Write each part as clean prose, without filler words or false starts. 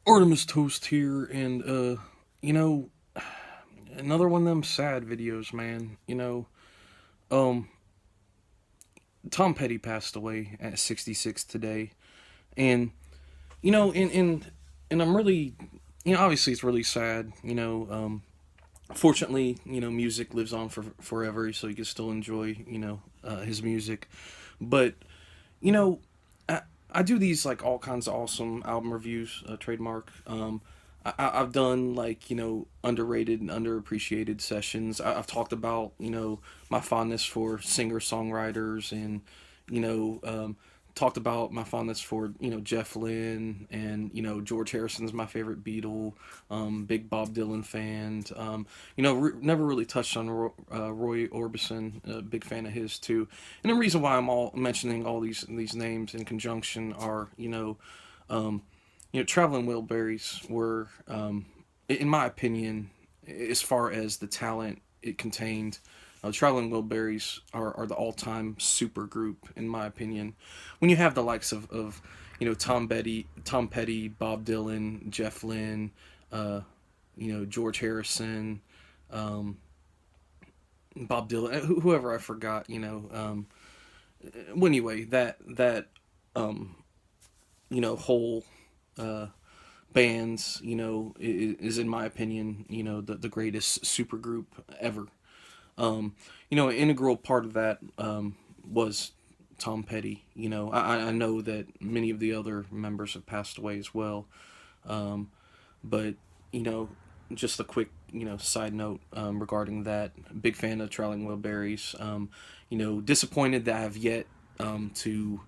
Artemis Toast here, and you know, another one of them sad videos, man. Um, Tom Petty passed away at 66 today, and you know, and I'm really, obviously it's really sad. Fortunately, music lives on for forever, so you can still enjoy, his music. But you know, I, I do these like all kinds of awesome album reviews, trademark. I've done like underrated and underappreciated sessions. I've talked about my fondness for singer songwriters and you know talked about my fondness for Jeff Lynne and George Harrison's my favorite Beatle, big Bob Dylan fan. Never really touched on Roy Orbison, a big fan of his too. And the reason why I'm all mentioning all these names in conjunction are um, Traveling Wilburys were, in my opinion, as far as the talent it contained, Traveling Wilburys are the all-time super group, in my opinion. When you have the likes of Tom Petty, Bob Dylan, Jeff Lynne, George Harrison, um, Bob Dylan, whoever I forgot, well, anyway, that um, whole uh, bands, is in my opinion, the greatest super group ever. An integral part of that was Tom Petty. I know that many of the other members have passed away as well. Um, but, you know, just a quick, side note regarding that. Big fan of Traveling Wilburys. Disappointed that I have yet to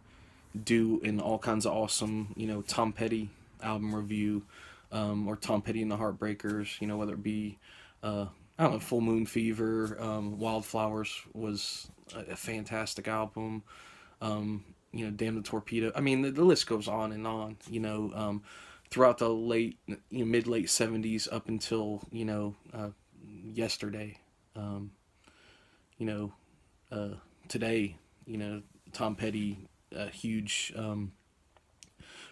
do an all kinds of awesome, Tom Petty album review, or Tom Petty and the Heartbreakers, whether it be, I don't know, Full Moon Fever, Wildflowers was a fantastic album. Damn the Torpedo. I mean, the list goes on and on, throughout the mid late 70s up until, yesterday. Um, you know, Today, Tom Petty, a huge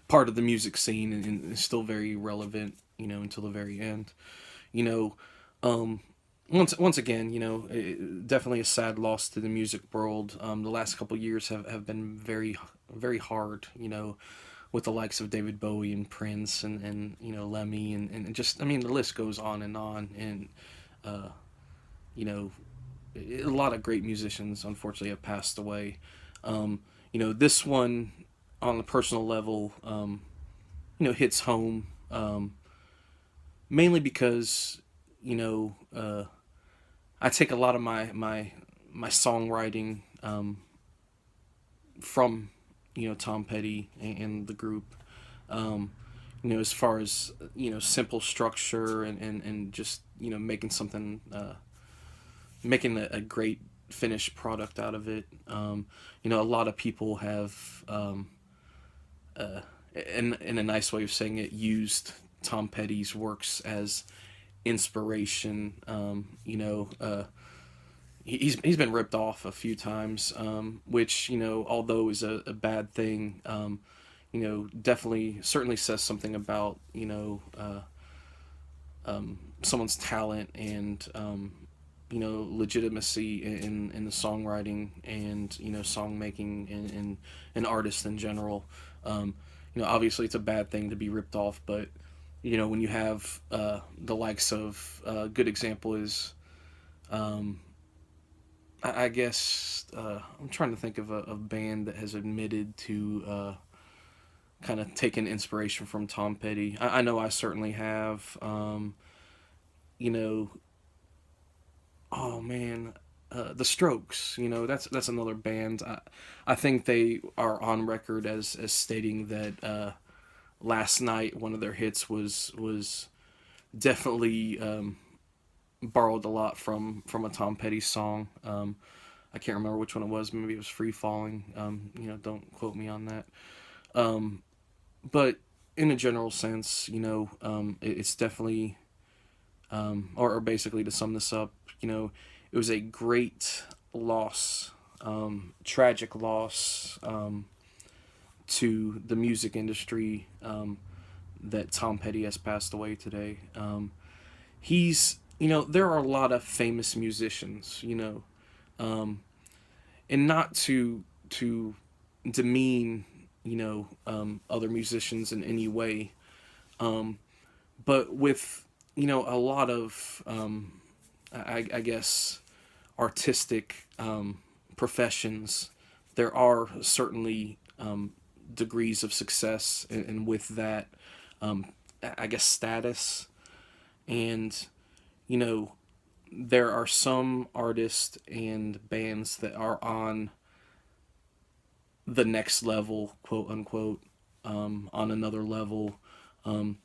part of the music scene and is still very relevant, until the very end. You know, um, once again, definitely a sad loss to the music world. The last couple years have been very hard, with the likes of David Bowie and Prince and Lemmy and just, I mean, the list goes on and on. And, uh, you know, a lot of great musicians unfortunately have passed away. This one on a personal level, hits home, mainly because you know I take a lot of my songwriting from Tom Petty and the group. Um, as far as simple structure and just making something, making a great finished product out of it. A lot of people have, uh, in a nice way of saying it, used Tom Petty's works as inspiration. He's been ripped off a few times, which although is a bad thing, definitely certainly says something about someone's talent and legitimacy in the songwriting and song making and artists in general. Obviously it's a bad thing to be ripped off, but when you have the likes of a good example is, um, I guess, I'm trying to think of a band that has admitted to kind of taking inspiration from Tom Petty. I know I certainly have. You know, oh man, the Strokes. That's another band. I think they are on record as stating that last night one of their hits was definitely borrowed a lot from a Tom Petty song. I can't remember which one it was. Maybe it was Free Falling. Don't quote me on that. Um, but in a general sense, it's definitely, or basically to sum this up, it was a great loss, tragic loss, to the music industry, that Tom Petty has passed away today. He's, there are a lot of famous musicians, and not to demean, other musicians in any way, um, but with, a lot of, I guess, artistic professions, there are certainly degrees of success, and with that, um, I guess, status. And, you know, there are some artists and bands that are on the next level, quote unquote, on another level. Um,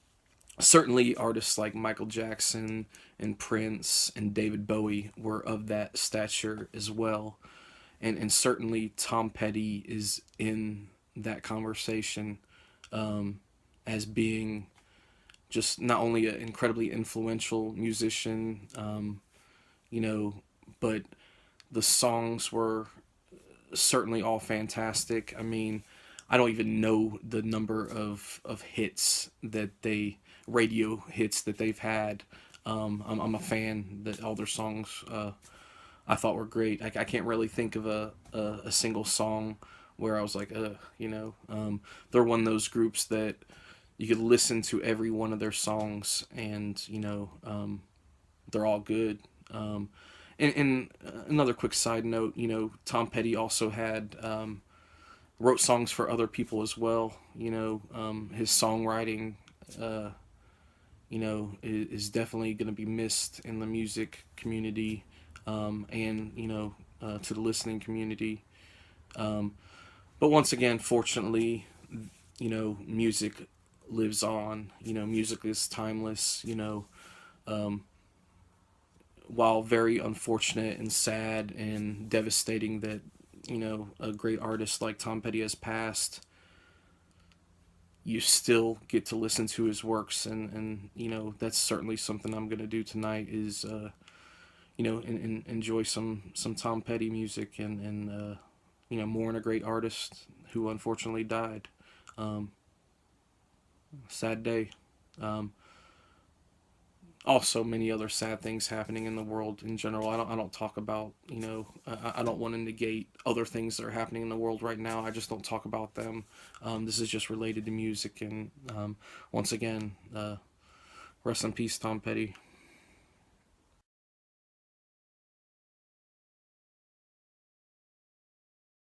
Certainly, artists like Michael Jackson and Prince and David Bowie were of that stature as well. And certainly, Tom Petty is in that conversation, um, as being just not only an incredibly influential musician, you know, but the songs were certainly all fantastic. I mean, I don't even know the number of hits that they radio hits that they've had. I'm a fan that all their songs I thought were great. I can't really think of a single song where I was like, they're one of those groups that you could listen to every one of their songs, and they're all good. And another quick side note, Tom Petty also had wrote songs for other people as well. His songwriting, is definitely going to be missed in the music community, and to the listening community. Um, but once again, fortunately, music lives on. Music is timeless. Um, while very unfortunate and sad and devastating that a great artist like Tom Petty has passed, you still get to listen to his works, and that's certainly something I'm gonna do tonight is enjoy some Tom Petty music, and mourn a great artist who unfortunately died. Um, Sad day. Um, Also, many other sad things happening in the world in general. I don't talk about, I don't want to negate other things that are happening in the world right now. I just don't talk about them. This is just related to music, and once again, rest in peace, Tom Petty.